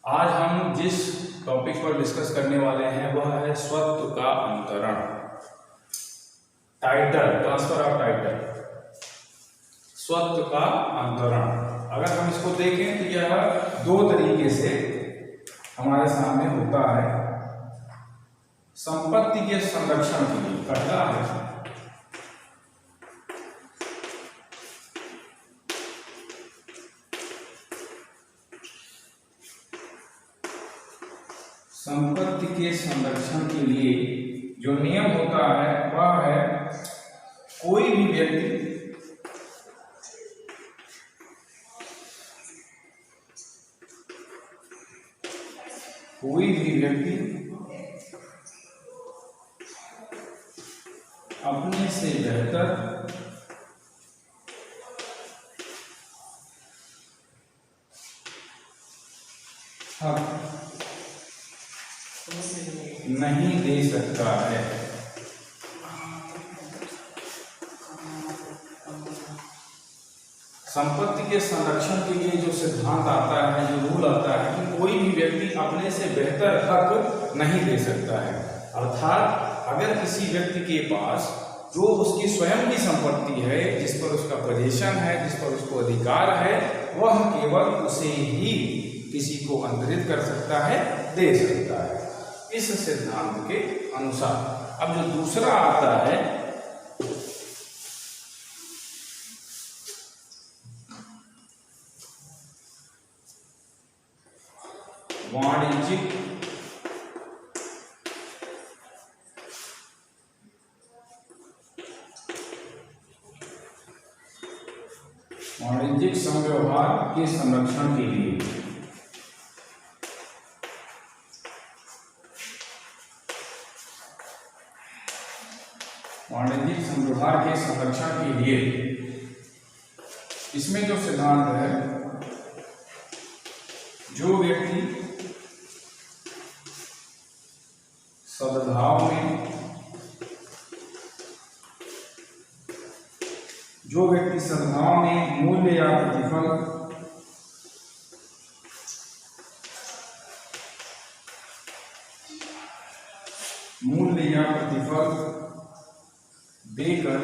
आज हम जिस टॉपिक पर डिस्कस करने वाले हैं वह है स्वत्व का अंतरण। टाइटल, ट्रांसफर ऑफ टाइटल, स्वत्व का अंतरण। अगर हम इसको देखें तो यह दो तरीके से हमारे सामने होता है। संपत्ति के संरक्षण के लिए पहला है संपत्ति के संरक्षण के लिए जो नियम होता है वह है कोई भी व्यक्ति अपने से बेहतर हक नहीं दे सकता है। संपत्ति के संरक्षण के लिए जो सिद्धांत आता है, जो रूल आता है कि कोई भी व्यक्ति अपने से बेहतर हक नहीं दे सकता है। अर्थात अगर किसी व्यक्ति के पास जो उसकी स्वयं की संपत्ति है, जिस पर उसका पोजीशन है, जिस पर उसको अधिकार है, वह केवल उसे ही किसी को अंतरित कर सकता है, दे सकता है, इस सिद्धांत के अनुसार। अब जो दूसरा आता है वाणिज्यिक संव्यवहार के संरक्षण के लिए वाणिज्यिक संव्यवहार के संरक्षण के लिए इसमें जो सिद्धांत है, जो व्यक्ति सद्भाव में मूल्य या प्रतिफल देकर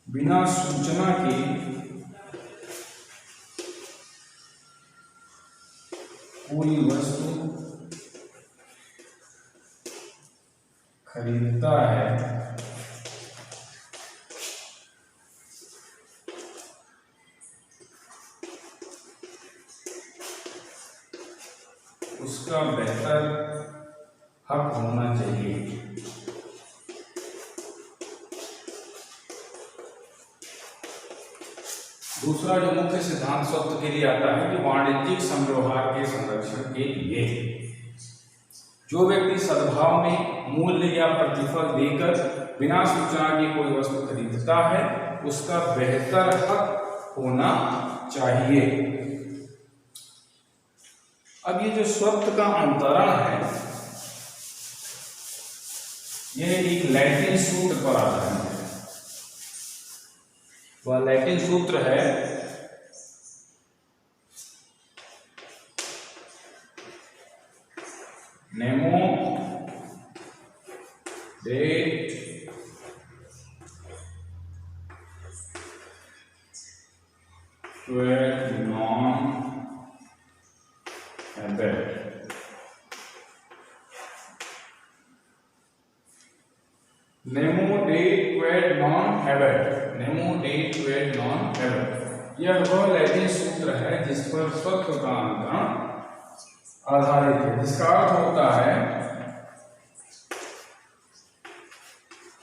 बिना सूचना के कोई वस्तु खरीदता है, उसका बेहतर हक होना चाहिए। दूसरा जो मुख्य सिद्धांत स्वत्व के लिए आता है कि वाणिज्यिक संव्यवहार के संरक्षण के लिए जो व्यक्ति सद्भाव में मूल्य या प्रतिफल देकर बिना सूचना के कोई वस्तु खरीदता है, उसका बेहतर हक होना चाहिए। अब ये जो स्वत्व का अंतरण है, यह एक लैटिन सूत्र पर आधारित है। वह लैटिन सूत्र है नेमो डेट क्वेड नॉन हैबेट। नेमो डेट क्वेड नॉन हैबेट, नेमो डेट क्वेड नॉन हैबेट, यह वह लैटिन सूत्र है जिस पर स्वत्व का अंतरण आधारित है, जिसका अर्थ होता है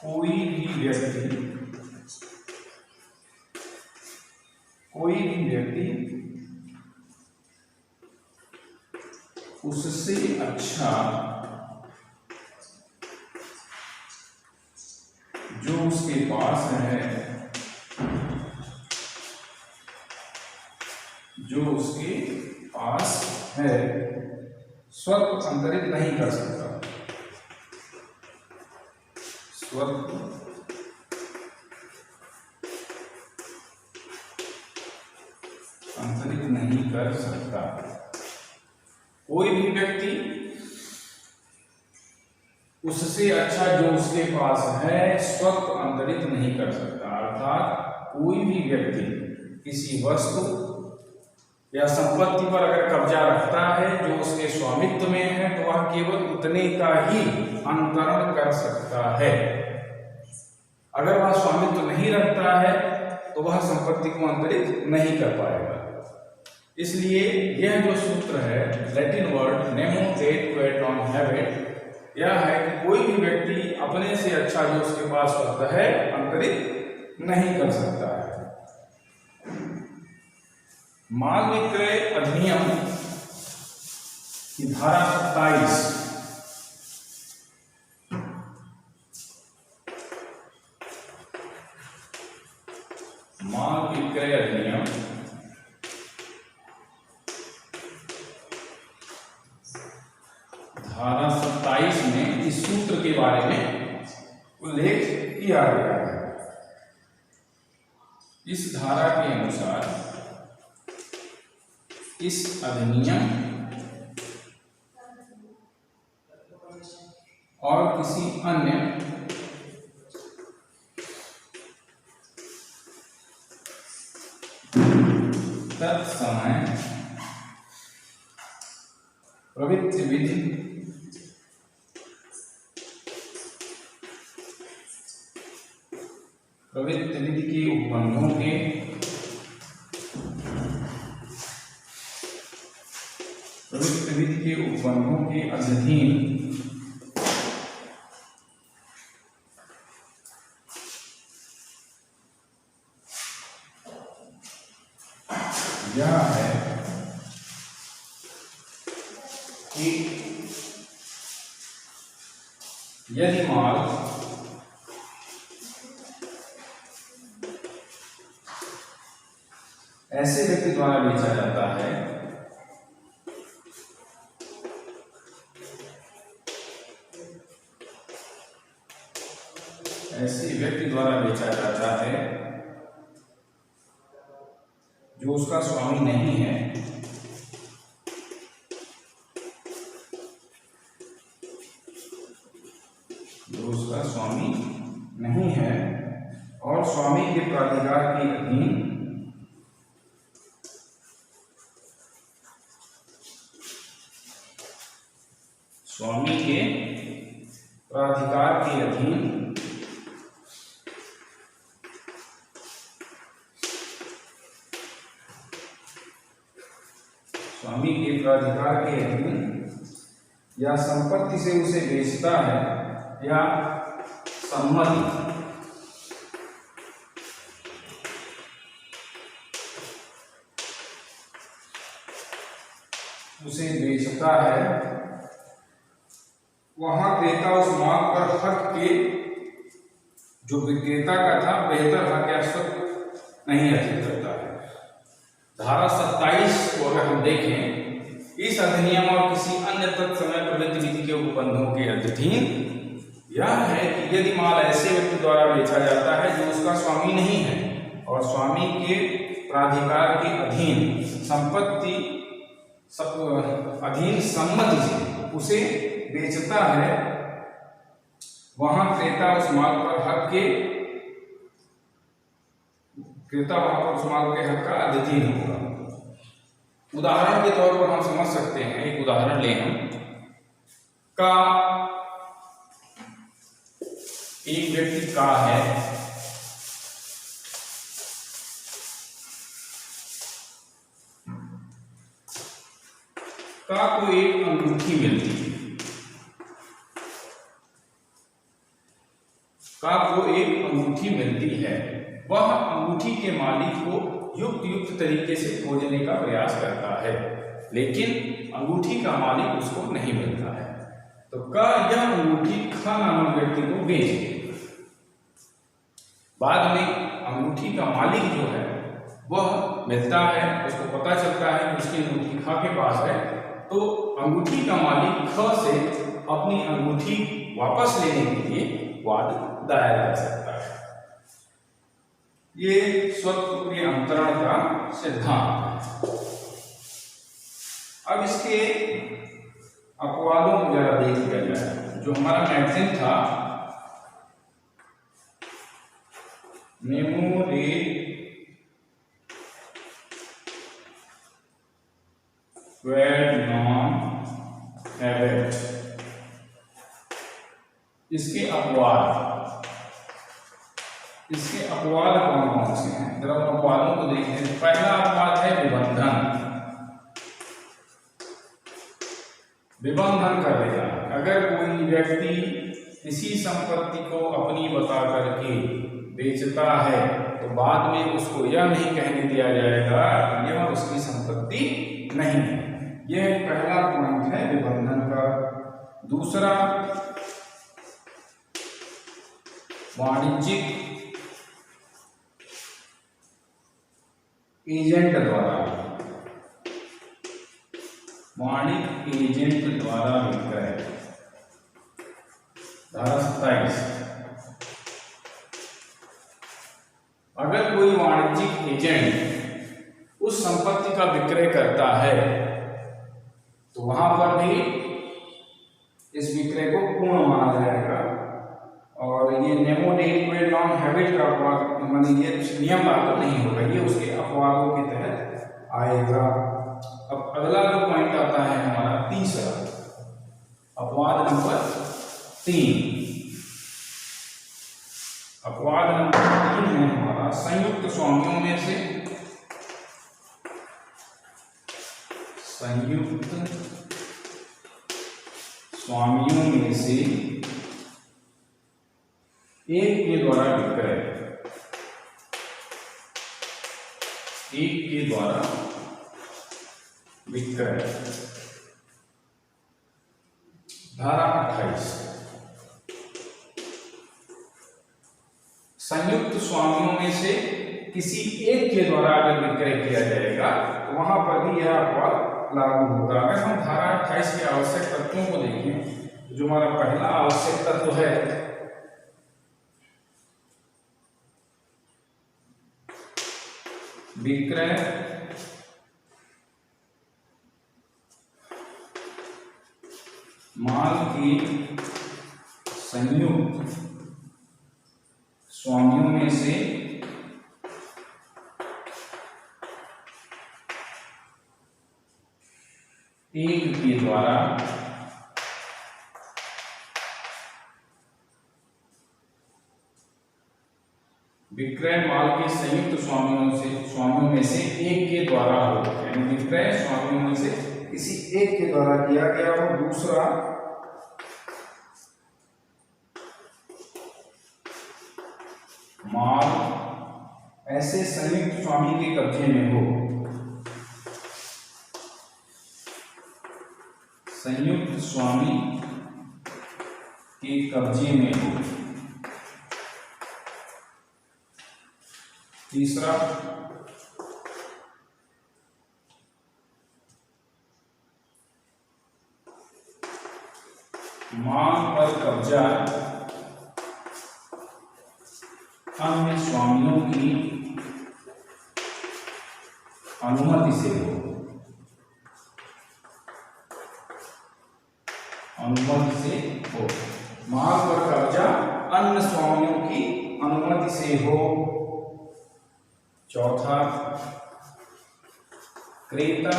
कोई भी व्यक्ति उससे अच्छा जो उसके पास है, स्वत्व अंतरित नहीं कर सकता। स्वत्व अंतरित नहीं कर सकता। कोई भी व्यक्ति उससे अच्छा जो उसके पास है स्वतः अंतरित नहीं कर सकता। अर्थात कोई भी व्यक्ति किसी वस्तु या संपत्ति पर अगर कब्जा रखता है जो उसके स्वामित्व में है तो वह केवल उतने का ही अंतरण कर सकता है। अगर वह स्वामित्व नहीं रखता है तो वह संपत्ति को अंतरित नहीं कर पाएगा। इसलिए यह जो सूत्र है लैटिन वर्ड नेमो टेट क्वेट नॉन हैबिट, यह है कि कोई भी व्यक्ति अपने से अच्छा जो उसके पास होता है अंतरित नहीं कर सकता है। माल विक्रय अधिनियम की धारा 27 माल विक्रय अधिनियम धारा 27 में इस सूत्र के बारे में उल्लेख किया गया है। इस धारा के अनुसार इस अधिनियम और किसी अन्य तत्समय प्रवृत्ति विधि के उपबंधों के अधीन यह है कि यदि माल ऐसे व्यक्ति द्वारा बेचा जाता है जो उसका स्वामी नहीं है, और स्वामी के प्राधिकार के अधीन स्वामी के प्राधिकार के अधीन या संपत्ति से उसे बेचता है या सम्मति उसे बेचता है, वहां क्रेता उस माल पर हक के जो विक्रेता का था बेहतर हक या शर्त नहीं अर्जित करता है। धारा 27 को अगर हम देखें, इस अधिनियम और किसी अन्य तत्समय प्रवृत्ति विधि के उपबंधों के अधीन यह है कि यदि माल ऐसे व्यक्ति द्वारा बेचा जाता है जो उसका स्वामी नहीं है और स्वामी के प्राधिकार के अधीन संपत्ति अधीन सम्मति से उसे बेचता है, वहां क्रेता उस माल पर हक के का अधीन होगा। उदाहरण के तौर पर हम समझ सकते हैं, एक उदाहरण लें हम का एक व्यक्ति का है, का को एक अंगूठी मिलती है, का को एक अंगूठी मिलती है, वह अंगूठी के मालिक को युक्त तरीके से खोजने का प्रयास करता है, लेकिन अंगूठी का मालिक उसको नहीं मिलता है। तो का यह अंगूठी ख नामक व्यक्ति को बेच देगा। बाद में अंगूठी का मालिक जो है वह मिलता है, उसको पता चलता है कि उसकी अंगूठी ख के पास है, तो अंगूठी का मालिक ख से अपनी अंगूठी वापस लेने के लिए वाद दायर कर सकता है। ये स्वत्व के अंतरण का सिद्धांत है। अब इसके अपवादों को जरा देख लिया जाए। जो हमारा मैगजीन था Nemo day Quad non habit, इसके अपवाद कौन कौन से हैं, जरा उन अपवादों को देखते हैं। पहला अपवाद है विबंधन। विबंधन कर देगा। अगर कोई व्यक्ति किसी संपत्ति को अपनी बता करके बेचता है तो बाद में उसको यह नहीं कहने दिया जाएगा कि यह उसकी संपत्ति नहीं है। यह पहला पॉइंट है विबंधन का। दूसरा, वाणिज्यिक एजेंट द्वारा, वाणिज्यिक एजेंट द्वारा विक्रय। धारा 27, अगर कोई वाणिज्यिक एजेंट उस संपत्ति का विक्रय करता है तो वहां पर भी इस विक्रय को पूर्ण माना जाएगा। और ये Nemo day Quad non habit का अपवाद, माने ये नियम लागू नहीं होगा, ये उसके अपवादों के तहत आएगा। अब अगला जो पॉइंट आता है हमारा तीसरा, अपवाद नंबर 3। अपवाद नंबर 3 है हमारा संयुक्त स्वामियों में से, संयुक्त स्वामियों में से एक के द्वारा विक्रय, एक के द्वारा विक्रय। धारा 28, संयुक्त स्वामियों में से किसी एक के द्वारा अगर विक्रय किया जाएगा तो वहां पर भी यह अपवाद लागू होगा। अगर हम धारा 28 के आवश्यक तत्वों को देखें, जो हमारा पहला आवश्यक तत्व है विक्रय माल की संयुक्त स्वामियों में से एक के द्वारा विक्रय माल के संयुक्त स्वामियों में से एक के द्वारा हो, यानी विक्रय स्वामियों में से किसी एक के द्वारा किया गया हो। दूसरा, माल ऐसे संयुक्त स्वामी के कब्जे में हो, संयुक्त स्वामी के कब्जे में हो। तीसरा, माल पर कब्जा अन्य स्वामियों की अनुमति से हो, अनुमति से हो। माल पर कब्जा अन्य स्वामियों की अनुमति से हो। चौथा, क्रेता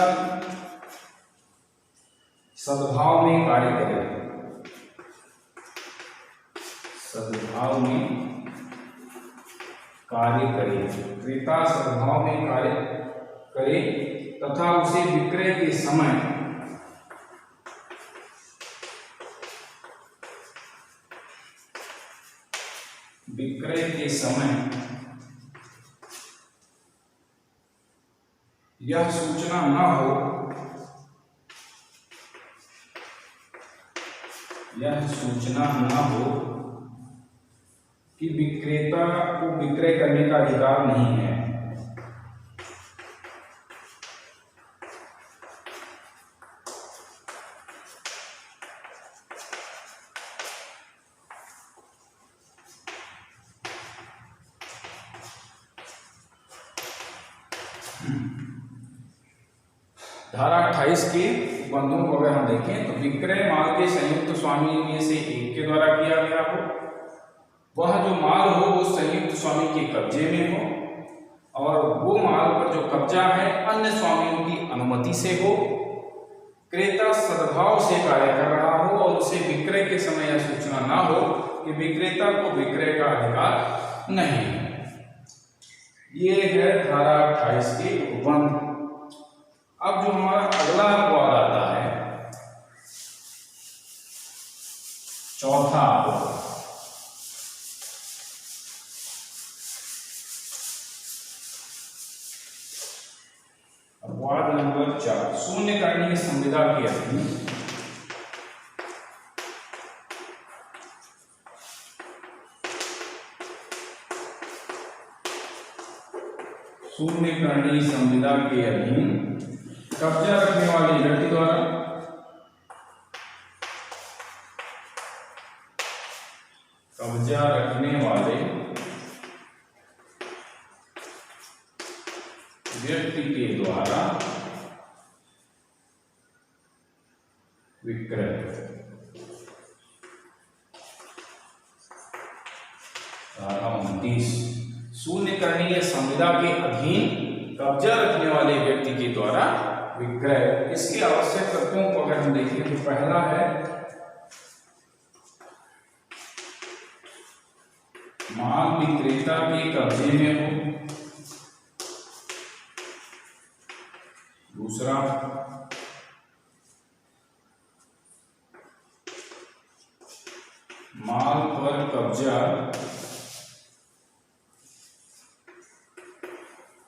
सद्भाव में कार्य करे, सद्भाव में कार्य करे, क्रेता सद्भाव में कार्य करे तथा उसे विक्रय के समय यह सूचना न हो, यह सूचना न हो कि विक्रेता को विक्रय करने का अधिकार नहीं है। धारा 28 के बंधों को अगर हम देखें तो विक्रय माल के संयुक्त स्वामी में से एक के द्वारा किया गया हो, वह जो माल हो वो संयुक्त स्वामी के कब्जे में हो और वो माल पर जो कब्जा है अन्य स्वामियों की अनुमति से हो, क्रेता सद्भाव से कार्य कर रहा हो और उसे विक्रय के समय यह सूचना ना हो कि विक्रेता को विक्रय का अधिकार नहीं है। ये है धारा 28 के उपबंध। अब जो हमारा अगला अपवाद आता है, चौथा अपवाद, अपवाद नंबर 4, शून्यकरणीय संविदा के अधीन शून्यकरणीय संविदा के अधीन कब्जा रखने वाले व्यक्ति द्वारा कब्जा रखने वाले व्यक्ति के द्वारा विक्रय। धारा 29, शून्यकरणीय संविदा के अधीन कब्जा रखने वाले व्यक्ति के द्वारा विक्रय। इसके आवश्यक तत्वों को अगर हम देखें तो पहला है माल विक्रेता के कब्जे में हो, दूसरा माल पर कब्जा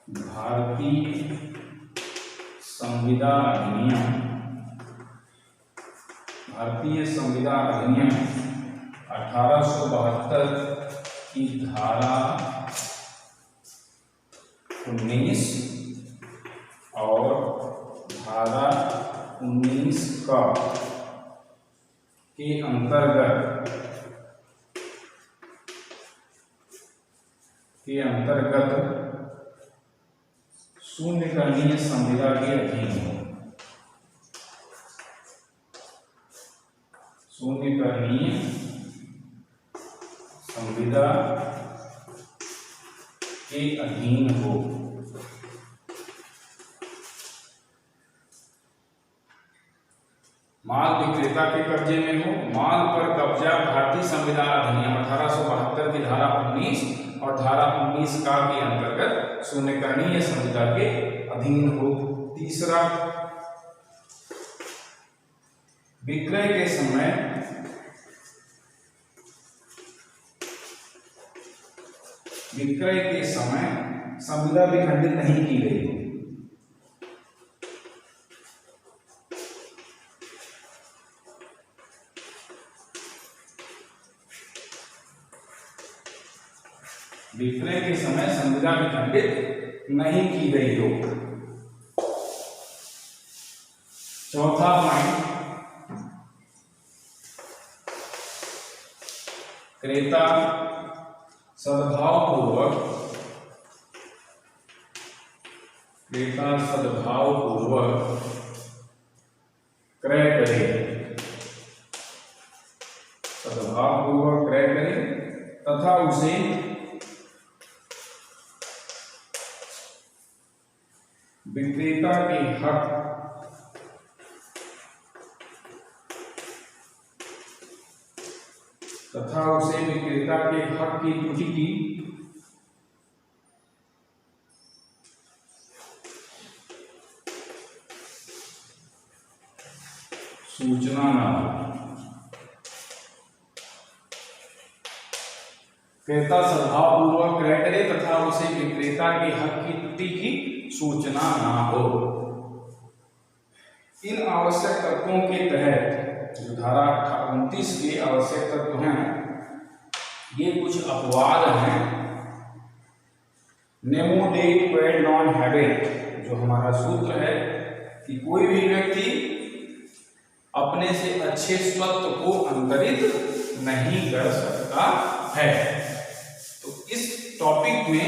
भारतीय संविदा अधिनियम, भारतीय संविदा अधिनियम 1872 की धारा 19 और धारा 19 का के अंतर्गत शून्यकरणीय संविदा के अधीन हो। शून्यकरणीय संविदा के अधीन हो। माल विक्रेता के कब्जे में हो, माल पर कब्जा भारतीय संविदा अधिनियम 1872 की धारा 19 और धारा 19 का के अंतर्गत शून्यकरणीय संविदा के अधीन हो। तीसरा, विक्रय के समय संविदा विखंडित नहीं की गई हो। विक्रय के समय संविदा विखंडित नहीं की गई हो। चौथा पॉइंट, क्रेता सद्भावपूर्वक क्रय करे, सद्भावपूर्वक क्रय करे तथा उसे विक्रेता के हक की त्रुटि की सूचना न हो। क्रेता सद्भावपूर्वक क्रय करे तथा उसे विक्रेता के हक की त्रुटि की सूचना ना हो। इन आवश्यक तत्वों के तहत जो धारा 29 के आवश्यक तत्व हैं, ये कुछ अपवाद हैं। Nemo day Quad non habit जो हमारा सूत्र है कि कोई भी व्यक्ति अपने से अच्छे स्वत्व को अंतरित नहीं कर सकता है। तो इस टॉपिक में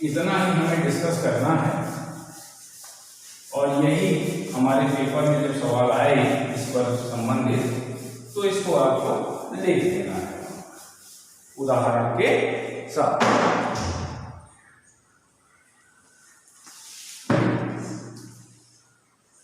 इतना ही हमें डिस्कस करना है। जब सवाल आए इस पर संबंधित तो इसको आपको लिख देना है उदाहरण के साथ।